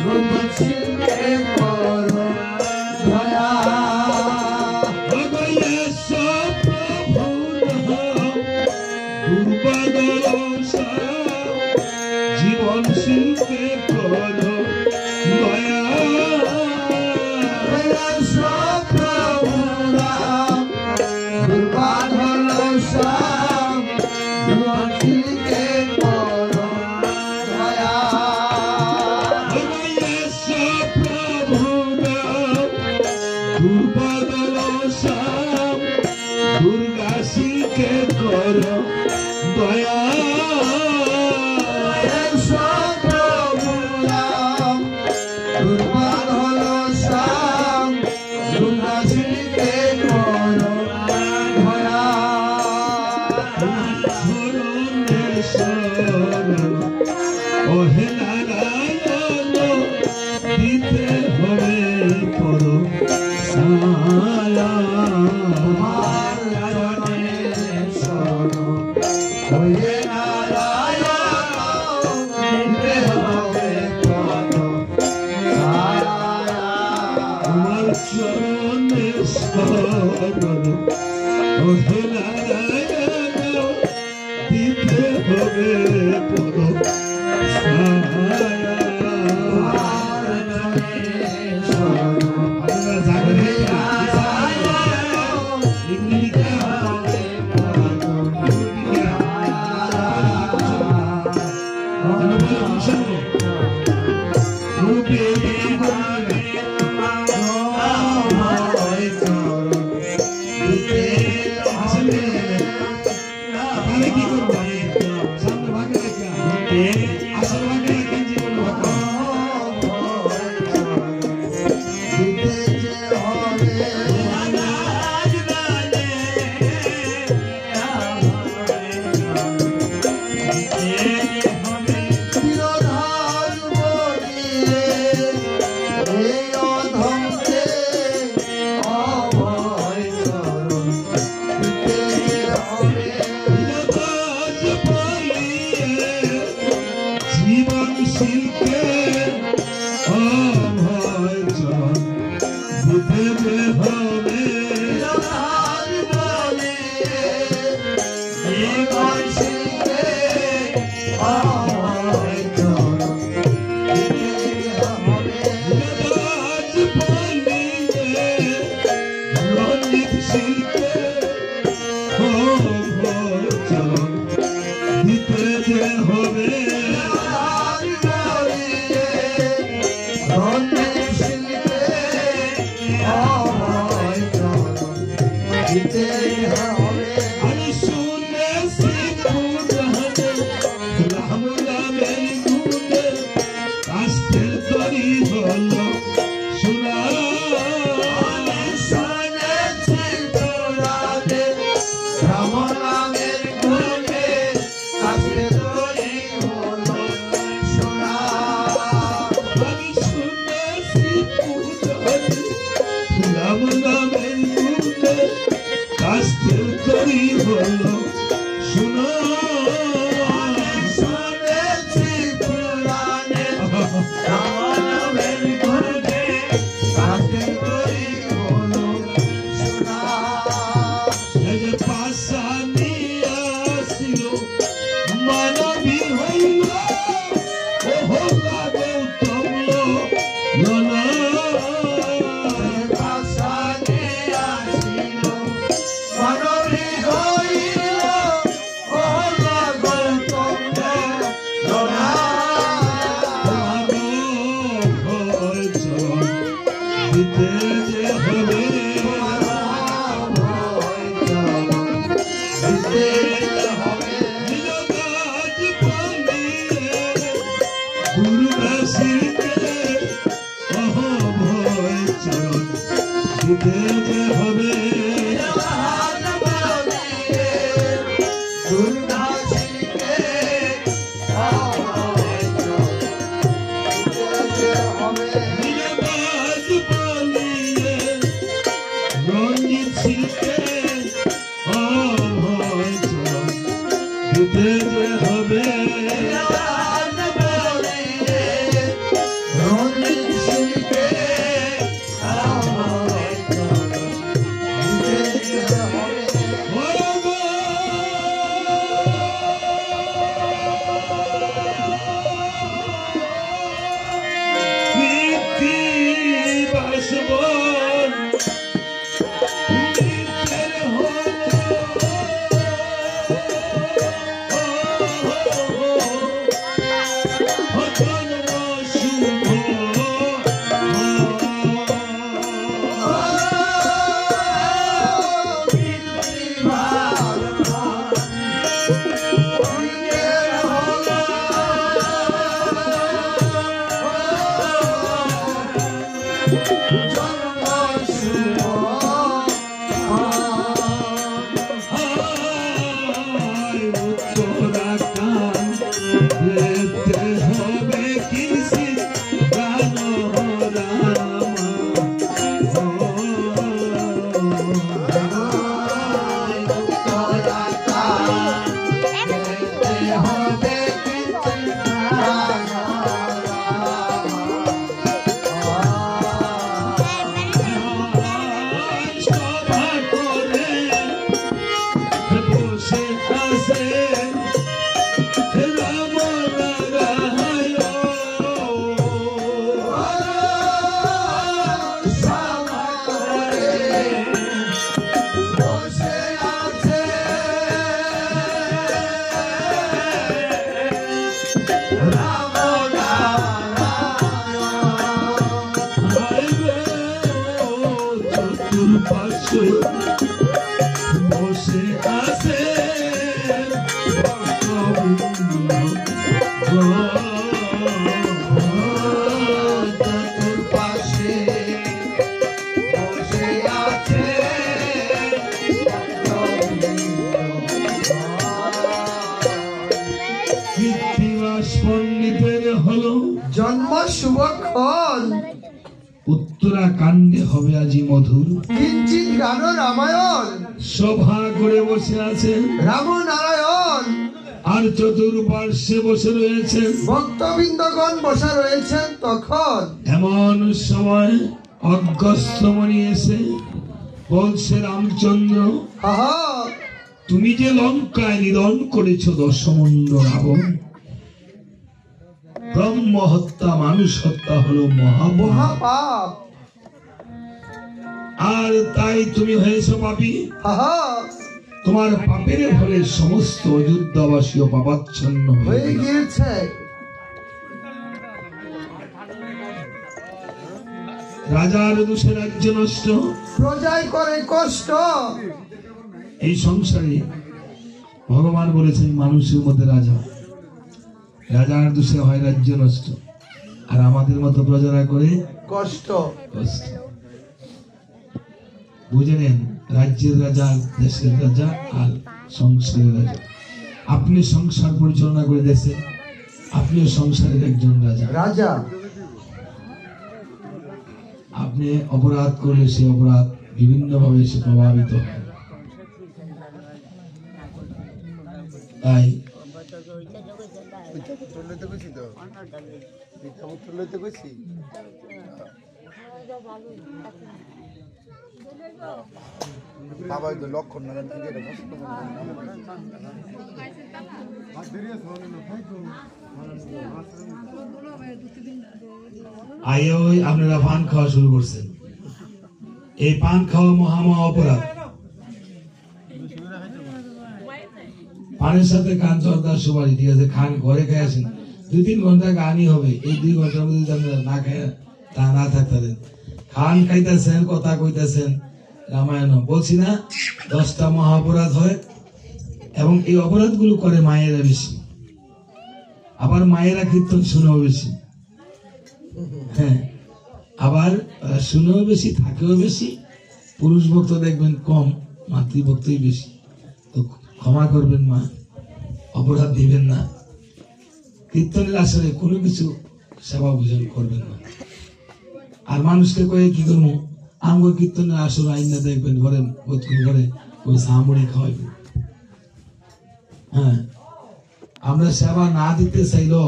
জীবন শিল্পে করো দয়া দুর্গা শিল্পে করো দয়া হবে বসে আছে পাশে বসে আছে কৃত্তিবাস পণ্ডিতের হলো জন্ম শুভক্ষণ উত্তরাকাণ্ডে হবে আজি মধুর কিঞ্চিত গান রামায়ণ সভা করে বসে আছেন রাম নারায়ণ আর চতুর্পার্শ্বে বসে রয়েছেন ভক্তবৃন্দগণ বসা রয়েছেন। তখন এমন সময় অগস্ত্যমণি এসে বলছে, রামচন্দ্র আহা তুমি যে লঙ্কায় নিধন করেছ দশমন্ড রাবণ, ব্রহ্ম হত্যা মানুষ হত্যা হলো মহাপাপ, মহাপাপ। আর তাই তুমি হয়েছ পাপী। আহা তোমার পাপের ফলে সমস্ত অযোধ্যাবাসীও পাপাচ্ছন্ন হয়ে হয়ে গেল। গিয়েছে। রাজার দোষে রাজ্য নষ্ট, প্রজায় করে কষ্ট। এই সংসারে ভগবান বলেছেন মানুষের মধ্যে রাজা, রাজার দোষে হয় রাজ্য নষ্ট, আর আমাদের মতো প্রজারা করে কষ্ট। কষ্ট। বুঝে নেন, রাজ্যের রাজা, দেশের রাজা, আর সংসারের রাজা। আপনি সংসার পরিচালনা করে দেশে, আপনিও সংসারের একজন রাজা। রাজা আপনি অপরাধ করলে সে অপরাধ বিভিন্ন ভাবে সে প্রভাবিত হয়। তাই লক্ষণ ওই আপনারা পান খাওয়া শুরু করছেন। এই পান খাওয়া মহা অপরাধ। পানের সাথে খান চর্দার সুপারি, ঠিক আছে, খান ঘরে খেয়ে আসেন, 2-3 ঘন্টা গানই হবে। এই 2 ঘন্টার মধ্যে না খেয়ে তা না থাকতে দেন। খান খাইতেছেন, কথা কইতেছেন, রামায়ণ বলছি না 10টা মহা অপরাধ হয়, এবং এই অপরাধ গুলো করে মায়েরা বেশি। আবার মায়েরা কীর্তন শুনেও বেশি, হ্যাঁ, আবার শুনেও বেশি, থাকেও বেশি। পুরুষ ভক্ত দেখবেন কম, মাতৃভক্তই বেশি। তো ক্ষমা করবেন মা, অপরাধ দিবেন না। কীর্তনের আসলে কোনো কিছু সেবা ভোজন করবেন না। আর মানুষকে কয়ে কি করবো, আমগো কীর্তনের আসলে আইন দেখবেন ঘরে ঘরে ওই সামুড়ি খাওয়াইবেন। হ্যাঁ, আমরা সেবা না দিতে চাইলো